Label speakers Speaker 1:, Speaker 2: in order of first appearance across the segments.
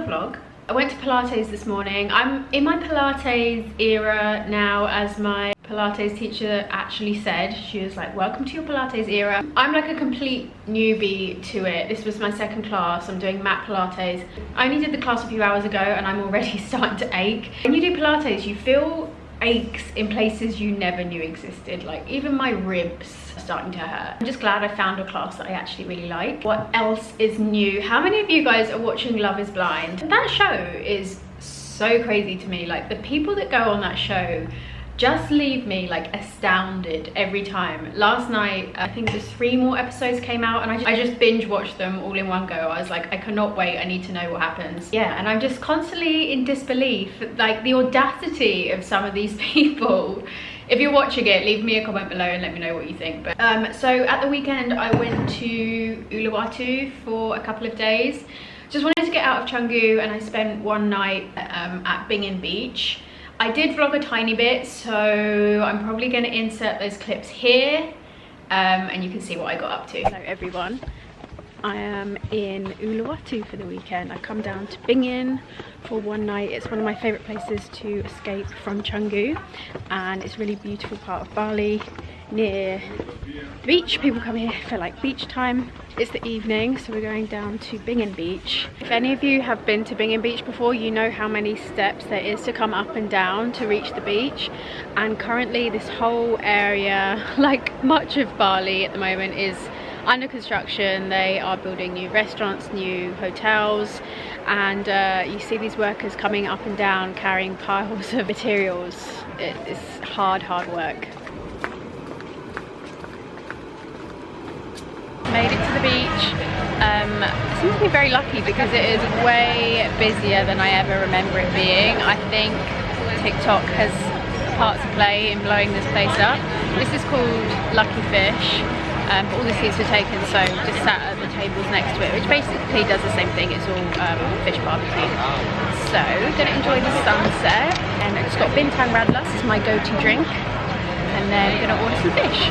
Speaker 1: vlog. I went to Pilates this morning. I'm in my Pilates era now, as my Pilates teacher actually said. She was like, welcome to your Pilates era. I'm like a complete newbie to it. This was my second class. I'm doing mat Pilates. I only did the class a few hours ago and I'm already starting to ache. When you do Pilates, you feel aches in places you never knew existed. Like even my ribs are starting to hurt. I'm just glad I found a class that I actually really like. What else is new? How many of you guys are watching Love is Blind? That show is so crazy to me. Like the people that go on that show just leave me like astounded every time. Last night, I think there's 3 more episodes came out and I just binge watched them all in one go. I was like, I cannot wait, I need to know what happens. Yeah, and I'm just constantly in disbelief, like the audacity of some of these people. If you're watching it, leave me a comment below and let me know what you think. But so at the weekend, I went to Uluwatu for a couple of days. Just wanted to get out of Canggu, and I spent one night at Bingin Beach. I did vlog a tiny bit, so I'm probably going to insert those clips here, and you can see what I got up to. Hello everyone, I am in Uluwatu for the weekend. I come down to Bingin for one night. It's one of my favourite places to escape from Canggu, and it's a really beautiful part of Bali near the beach. People come here for like beach time. It's the evening, so we're going down to Bingin Beach. If any of you have been to Bingin Beach before, you know how many steps there is to come up and down to reach the beach. And currently this whole area, like much of Bali at the moment, is under construction. They are building new restaurants, new hotels, and you see these workers coming up and down carrying piles of materials. It's hard work. Made it to the beach. I seem to be very lucky because it is way busier than I ever remember it being. I think TikTok has a part to play in blowing this place up. This is called Lucky Fish, but all the seats are taken, so just sat at the tables next to it, which basically does the same thing. It's all fish barbecue. So gonna enjoy the sunset, and I just got bintang radler. This is my go-to drink, and then gonna order some fish.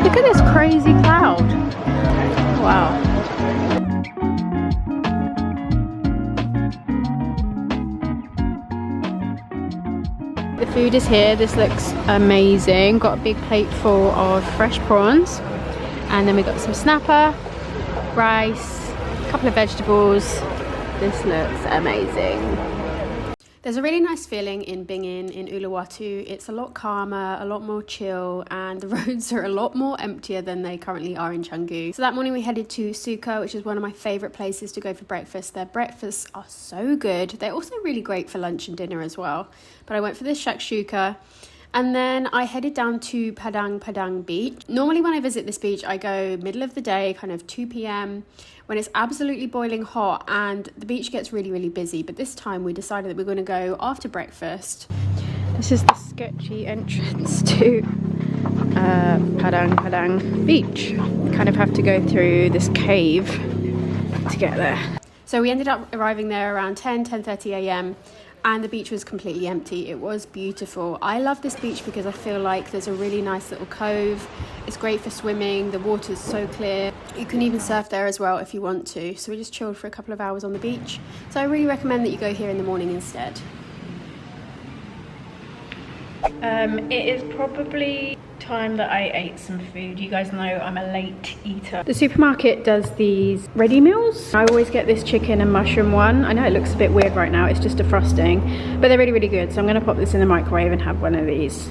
Speaker 1: Look at this crazy cloud. Wow. The food is here. This looks amazing. Got a big plate full of fresh prawns, and then we got some snapper, rice, a couple of vegetables. This looks amazing. There's a really nice feeling in Bingin in Uluwatu. It's a lot calmer, a lot more chill, and the roads are a lot more emptier than they currently are in Canggu. So that morning we headed to Suka, which is one of my favourite places to go for breakfast. Their breakfasts are so good. They're also really great for lunch and dinner as well. But I went for this shakshuka. And then I headed down to Padang Beach. Normally when I visit this beach, I go middle of the day, kind of 2 p.m, when it's absolutely boiling hot and the beach gets really busy. But this time we decided that we're going to go after breakfast. This is the sketchy entrance to Padang Beach. You kind of have to go through this cave to get there. So we ended up arriving there around 10:30 a.m. and the beach was completely empty. It was beautiful. I love this beach because I feel like there's a really nice little cove. It's great for swimming. The water's so clear. You can even surf there as well if you want to. So we just chilled for a couple of hours on the beach. So I really recommend that you go here in the morning instead. It is probably time that I ate some food. You guys know I'm a late eater. The supermarket does these ready meals. I always get this chicken and mushroom one. I know it looks a bit weird right now, it's just a frosting, but they're really good. So I'm gonna pop this in the microwave and have one of these.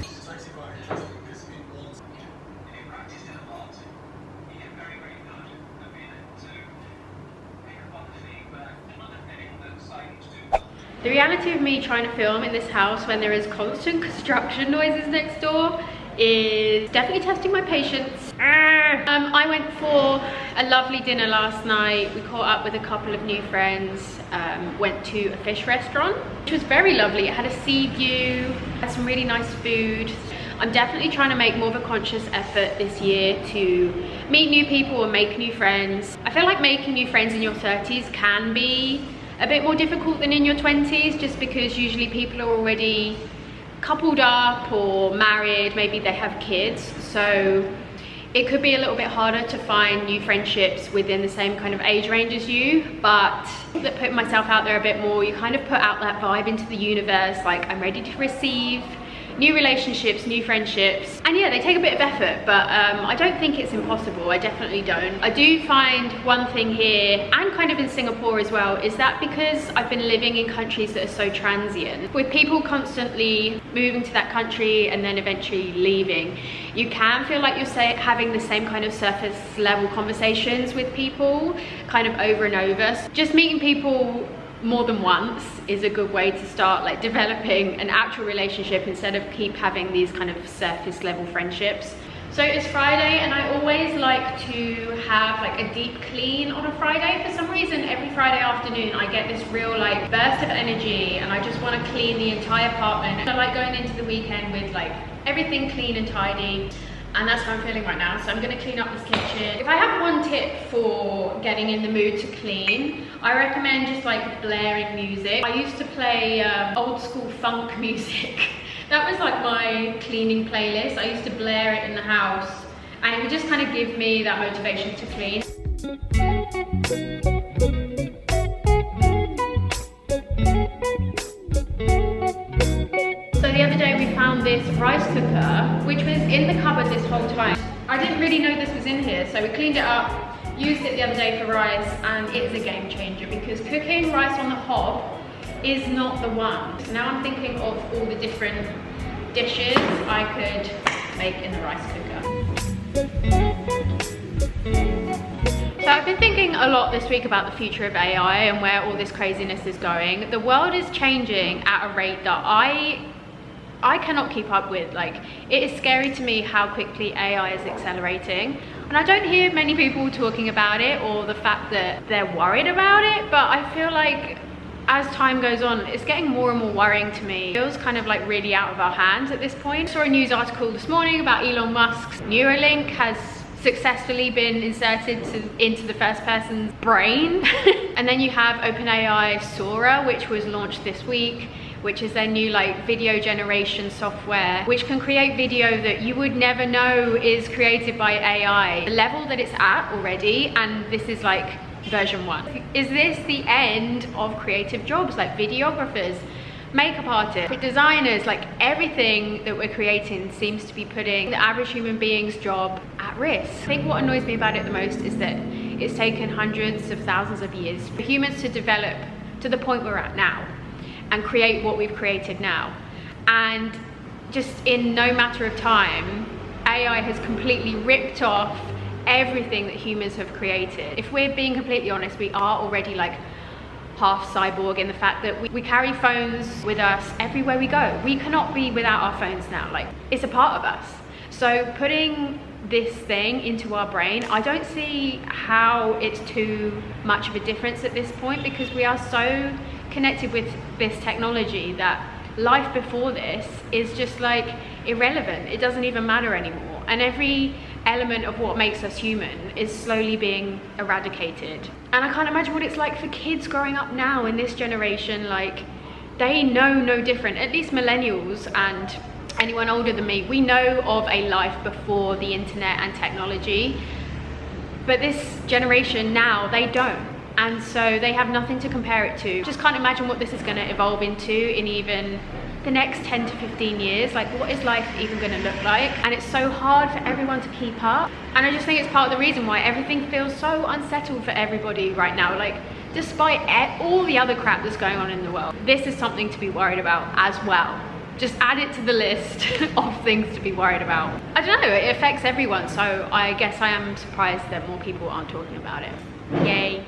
Speaker 1: The reality of me trying to film in this house when there is constant construction noises next door is definitely testing my patience. I went for a lovely dinner last night. We caught up with a couple of new friends, went to a fish restaurant, which was very lovely. It had a sea view, had some really nice food. I'm definitely trying to make more of a conscious effort this year to meet new people and make new friends. I feel like making new friends in your 30s can be a bit more difficult than in your 20s, just because usually people are already coupled up or married, maybe they have kids. So it could be a little bit harder to find new friendships within the same kind of age range as you, but that putting myself out there a bit more, you kind of put out that vibe into the universe, like I'm ready to receive new relationships, new friendships. And yeah, they take a bit of effort, but I don't think it's impossible. I definitely don't. I do find one thing here, and kind of in Singapore as well, is that because I've been living in countries that are so transient, with people constantly moving to that country and then eventually leaving, you can feel like you're having the same kind of surface level conversations with people kind of over and over. So just meeting people more than once is a good way to start like developing an actual relationship instead of keep having these kind of surface level friendships. So it's Friday and I always like to have like a deep clean on a Friday. For some reason every Friday afternoon I get this real like burst of energy and I just want to clean the entire apartment. I like going into the weekend with like everything clean and tidy. And that's how I'm feeling right now. So I'm gonna clean up this kitchen. If I have one tip for getting in the mood to clean, I recommend just like blaring music. I used to play old school funk music. That was like my cleaning playlist. I used to blare it in the house and it would just kind of give me that motivation to clean. So the other day we found this rice cooker, which was in the cupboard this whole time. I didn't really know this was in here, so we cleaned it up, used it the other day for rice, and it's a game changer because cooking rice on the hob is not the one. So now I'm thinking of all the different dishes I could make in the rice cooker. So I've been thinking a lot this week about the future of AI and where all this craziness is going. The world is changing at a rate that I cannot keep up with. Like, it is scary to me how quickly AI is accelerating. And I don't hear many people talking about it or the fact that they're worried about it, but I feel like as time goes on, it's getting more and more worrying to me. It feels kind of like really out of our hands at this point. I saw a news article this morning about Elon Musk's Neuralink has successfully been inserted into the first person's brain. And then you have OpenAI Sora, which was launched this week, which is their new like video generation software, which can create video that you would never know is created by AI. The level that it's at already, and this is like version 1. Is this the end of creative jobs like videographers, makeup artists, designers? Like everything that we're creating seems to be putting the average human being's job at risk. I think what annoys me about it the most is that it's taken hundreds of thousands of years for humans to develop to the point we're at now and create what we've created now. And just in no matter of time, AI has completely ripped off everything that humans have created. If we're being completely honest, we are already like half cyborg in the fact that we carry phones with us everywhere we go. We cannot be without our phones now. Like, it's a part of us. So putting this thing into our brain, I don't see how it's too much of a difference at this point, because we are so connected with this technology that life before this is just like irrelevant. It doesn't even matter anymore. And every element of what makes us human is slowly being eradicated. And I can't imagine what it's like for kids growing up now in this generation. Like, they know no different. At least millennials and anyone older than me, we know of a life before the internet and technology. But this generation now, they don't. And so they have nothing to compare it to. Just can't imagine what this is going to evolve into in even the next 10 to 15 years. Like, what is life even going to look like? And it's so hard for everyone to keep up. And I just think it's part of the reason why everything feels so unsettled for everybody right now. Like, despite all the other crap that's going on in the world, this is something to be worried about as well. Just add it to the list of things to be worried about. I don't know, it affects everyone. So I guess I am surprised that more people aren't talking about it. Yay.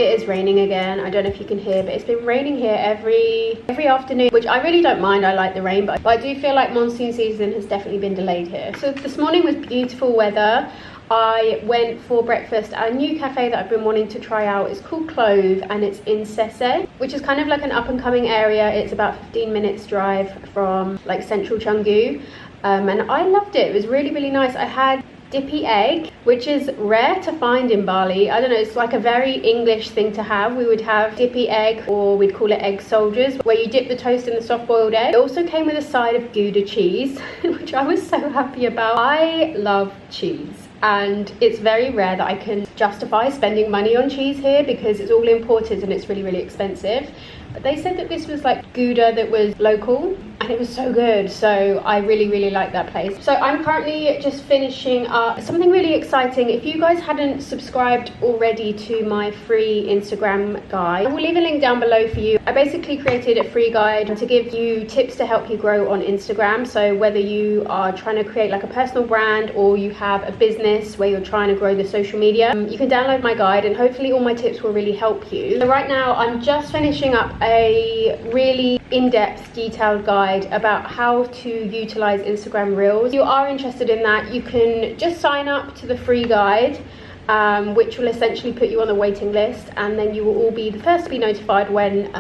Speaker 1: It is raining again. I don't know if you can hear, but it's been raining here every afternoon, which I really don't mind. I like the rain, but I do feel like monsoon season has definitely been delayed here. So this morning was beautiful weather. I went for breakfast at a new cafe that I've been wanting to try out. It's called Clove and it's in Sese, which is kind of like an up and coming area. It's about 15 minutes drive from like central Canggu, and I loved it. It was really, really nice. I had dippy egg, which is rare to find in Bali. I don't know, it's like a very English thing to have. We would have dippy egg, or we'd call it egg soldiers, where you dip the toast in the soft boiled egg. It also came with a side of Gouda cheese, which I was so happy about. I love cheese, and it's very rare that I can justify spending money on cheese here because it's all imported and it's really, really expensive. But they said that this was like Gouda that was local, and it was so good. So I really, really like that place. So I'm currently just finishing up something really exciting. If you guys hadn't subscribed already to my free Instagram guide, I will leave a link down below for you. I basically created a free guide to give you tips to help you grow on Instagram. So whether you are trying to create like a personal brand or you have a business where you're trying to grow the social media, you can download my guide and hopefully all my tips will really help you. So right now I'm just finishing up a really in-depth detailed guide about how to utilize Instagram Reels. If you are interested in that, you can just sign up to the free guide, which will essentially put you on the waiting list, and then you will all be the first to be notified when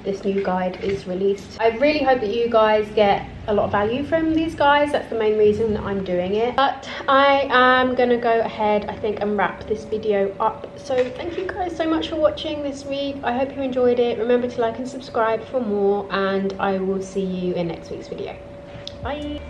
Speaker 1: this new guide is released. I really hope that you guys get a lot of value from these guys. That's the main reason that I'm doing it. But I am gonna go ahead, I think, and wrap this video up. So thank you guys so much for watching this week. I hope you enjoyed it. Remember to like and subscribe for more, and I will see you in next week's video. Bye.